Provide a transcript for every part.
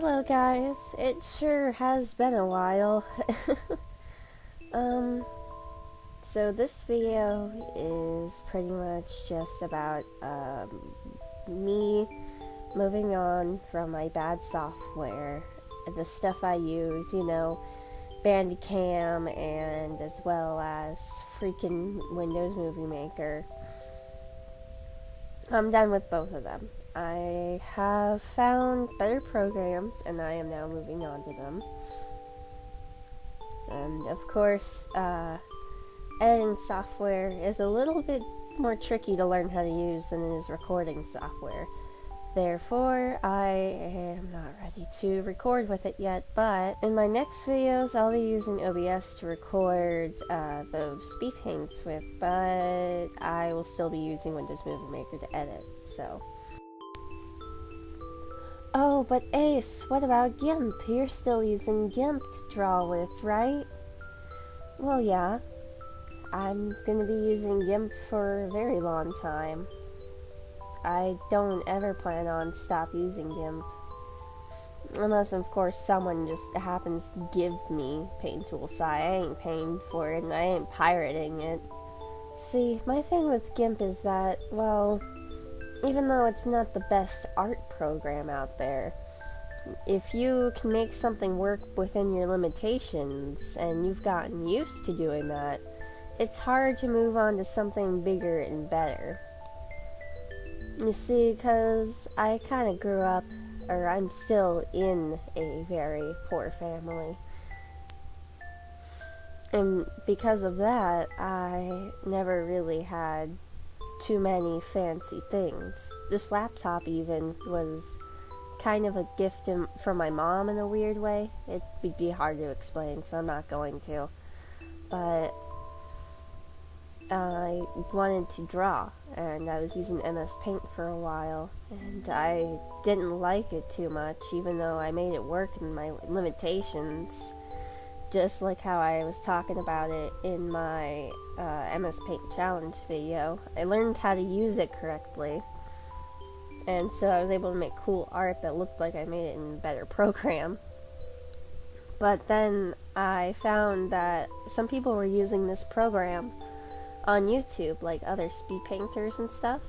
Hello guys, it sure has been a while. um, so this video is pretty much just about, me moving on from my bad software, the stuff I use, Bandicam, and as well as freaking Windows Movie Maker. I'm done with both of them. I have found better programs, and I am now moving on to them. And of course, editing software is a little bit more tricky to learn how to use than it is recording software. Therefore, I am not ready to record with it yet, but in my next videos, I'll be using OBS to record those SpeedPaints with, but I will still be using Windows Movie Maker to edit, so. Oh, but Ace, what about GIMP? You're still using GIMP to draw with, right? Well, yeah. I'm gonna be using GIMP for a very long time. I don't ever plan on stop using GIMP. Unless, of course, someone just happens to give me Paint Tool Sci. I ain't paying for it, and I ain't pirating it. See, my thing with GIMP is that, well, even though it's not the best art program out there, if you can make something work within your limitations, and you've gotten used to doing that, it's hard to move on to something bigger and better. You see, because I kind of grew up, or I'm still in a very poor family. And because of that, I never really had too many fancy things. This laptop even was kind of a gift from my mom in a weird way. It would be hard to explain, so I'm not going to. But I wanted to draw, and I was using MS Paint for a while, and I didn't like it too much, even though I made it work in my limitations, just like how I was talking about it in my MS Paint Challenge video. I learned how to use it correctly, and so I was able to make cool art that looked like I made it in a better program. But then I found that some people were using this program on YouTube, like other speed painters and stuff,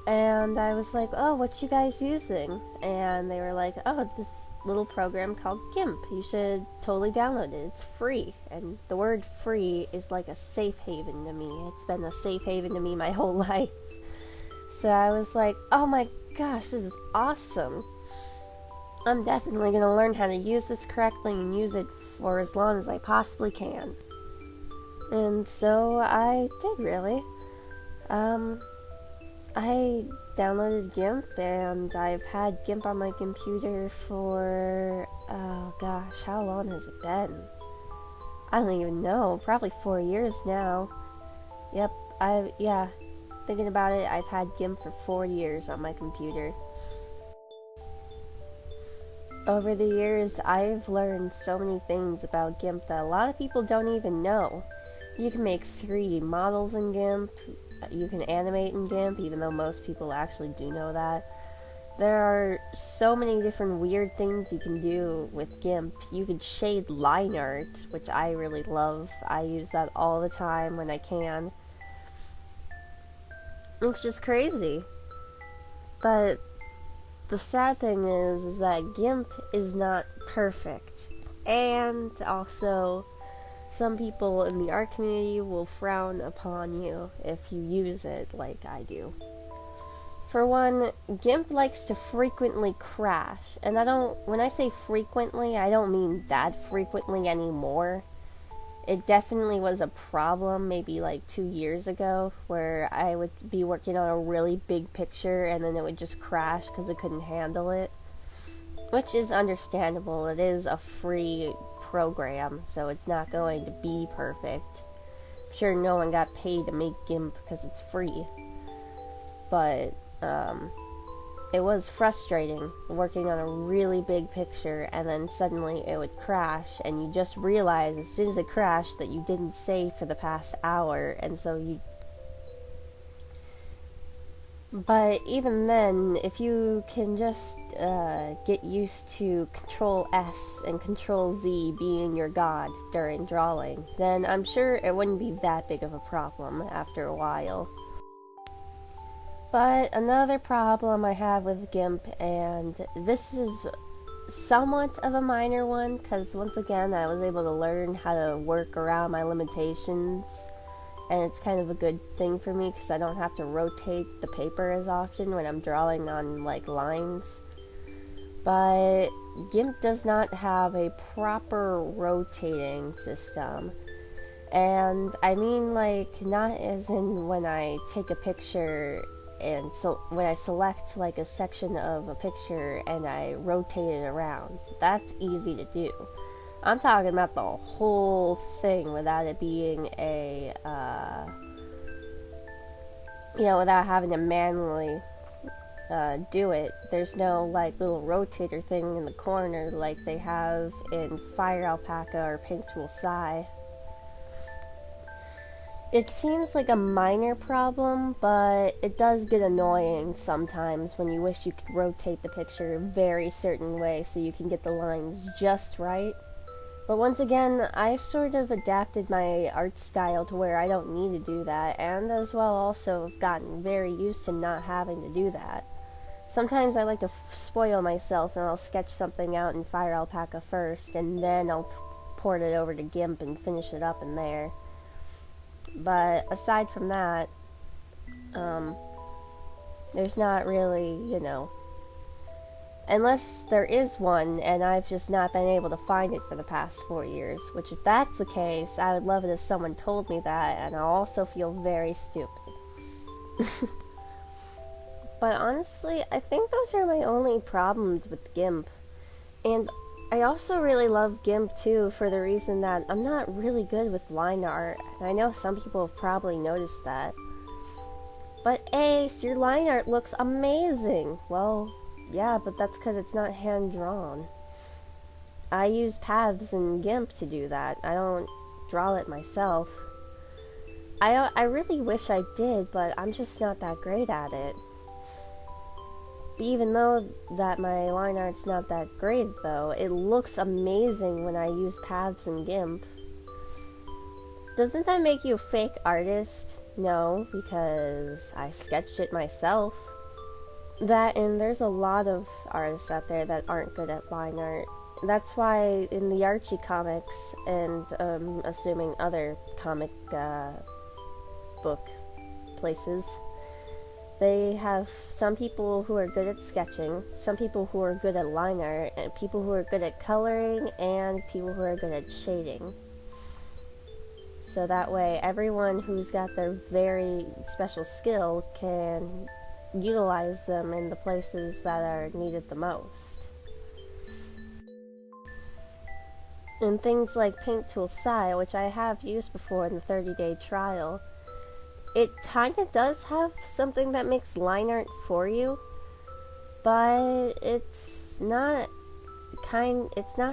and I was like, oh, what you guys using? And they were like, oh, this little program called GIMP, you should totally download it, it's free. And the word free is like a safe haven to me. It's been a safe haven to me my whole life. So I was like, oh my gosh, this is awesome. I'm definitely gonna learn how to use this correctly and use it for as long as I possibly can. And so I did, really. I downloaded GIMP, and I've had GIMP on my computer for, oh gosh, how long has it been? I don't even know, probably 4 years now. Yep, thinking about it, I've had GIMP for 4 years on my computer. Over the years, I've learned so many things about GIMP that a lot of people don't even know. You can make 3D models in GIMP, you can animate in GIMP, even though most people actually do know that. There are so many different weird things you can do with GIMP. You can shade line art, which I really love. I use that all the time when I can. It's just crazy. But the sad thing is that GIMP is not perfect. And also, some people in the art community will frown upon you if you use it like I do. For one, GIMP likes to frequently crash, and when I say frequently, I don't mean that frequently anymore. It definitely was a problem maybe like 2 years ago, where I would be working on a really big picture and then it would just crash because it couldn't handle it. Which is understandable. It is a free program, so it's not going to be perfect. I'm sure no one got paid to make GIMP because it's free. But it was frustrating working on a really big picture, and then suddenly it would crash, and you just realize as soon as it crashed that you didn't save for the past hour, and so But even then, if you can just get used to Control S and Control Z being your god during drawing, then I'm sure it wouldn't be that big of a problem after a while. But another problem I have with GIMP, and this is somewhat of a minor one, because once again I was able to learn how to work around my limitations, and it's kind of a good thing for me because I don't have to rotate the paper as often when I'm drawing on like lines. But GIMP does not have a proper rotating system. And I mean, like, not as in when I take a picture and so when I select like a section of a picture and I rotate it around. That's easy to do. I'm talking about the whole thing without it being a, without having to manually do it. There's no like little rotator thing in the corner like they have in Fire Alpaca or Paint Tool Sai. It seems like a minor problem, but it does get annoying sometimes when you wish you could rotate the picture a very certain way so you can get the lines just right. But once again, I've sort of adapted my art style to where I don't need to do that, and as well also have gotten very used to not having to do that. Sometimes I like to spoil myself and I'll sketch something out in Fire Alpaca first, and then I'll port it over to GIMP and finish it up in there. But aside from that, there's not really, unless there is one and I've just not been able to find it for the past 4 years, which if that's the case, I would love it if someone told me that, and I'll also feel very stupid. But honestly, I think those are my only problems with GIMP. And I also really love GIMP too for the reason that I'm not really good with line art, and I know some people have probably noticed that. But Ace, your line art looks amazing! Well, yeah, but that's because it's not hand-drawn. I use paths in GIMP to do that. I don't draw it myself. I really wish I did, but I'm just not that great at it. Even though that my line art's not that great, though, it looks amazing when I use paths in GIMP. Doesn't that make you a fake artist? No, because I sketched it myself. That, and there's a lot of artists out there that aren't good at line art. That's why in the Archie comics, and assuming other comic book places, they have some people who are good at sketching, some people who are good at line art, and people who are good at coloring, and people who are good at shading. So that way, everyone who's got their very special skill can utilize them in the places that are needed the most. And things like Paint Tool Sai, which I have used before in the 30-day trial, it kind of does have something that makes line art for you, but it's not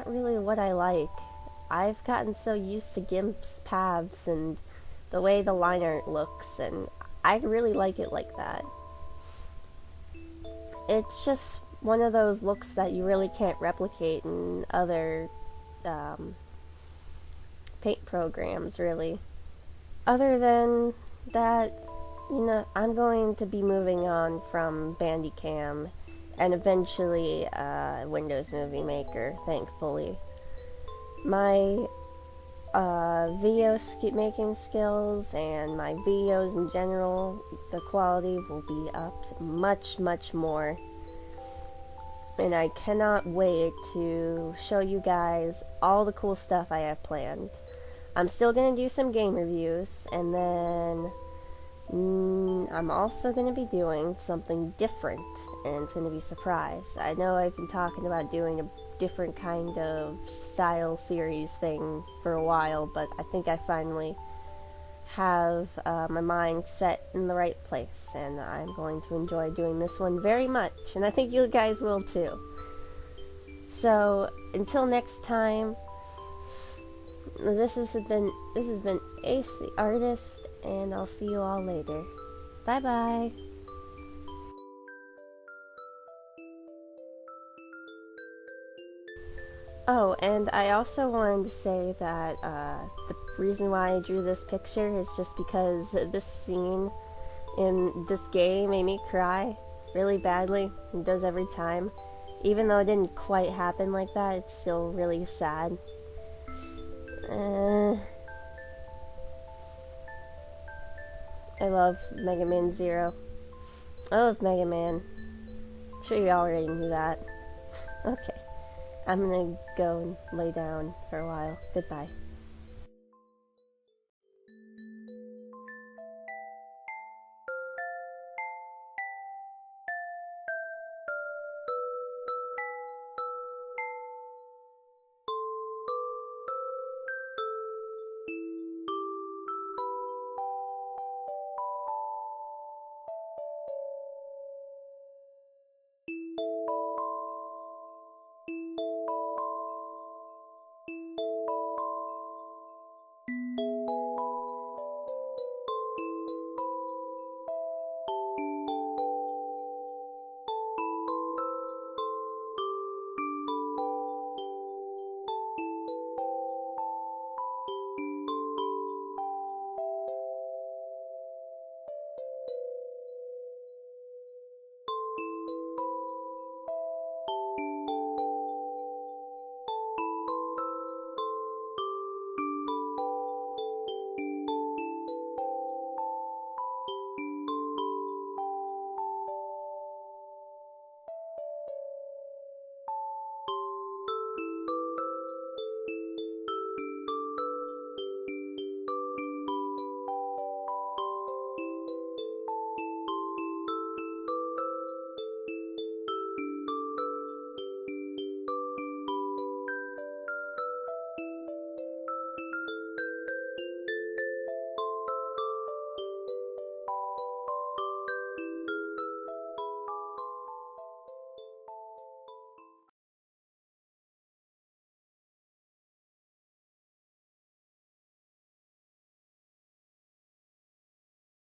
really what I like. I've gotten so used to GIMP's paths and the way the line art looks, and I really like it like that. It's just one of those looks that you really can't replicate in other paint programs, really. Other than that, I'm going to be moving on from Bandicam and eventually Windows Movie Maker, thankfully. My video making skills and my videos in general, the quality will be up much, much more. And I cannot wait to show you guys all the cool stuff I have planned. I'm still going to do some game reviews, and then I'm also going to be doing something different, and it's going to be a surprise. I know I've been talking about doing a different kind of style series thing for a while, but I think I finally have my mind set in the right place, and I'm going to enjoy doing this one very much, and I think you guys will too. So, until next time, this has been Ace the Artist, and I'll see you all later. Bye bye. Oh, and I also wanted to say that the reason why I drew this picture is just because this scene in this game made me cry really badly. It does every time. Even though it didn't quite happen like that, it's still really sad. I love Mega Man Zero. I love Mega Man. I'm sure you already knew that. Okay. I'm gonna go and lay down for a while. Goodbye.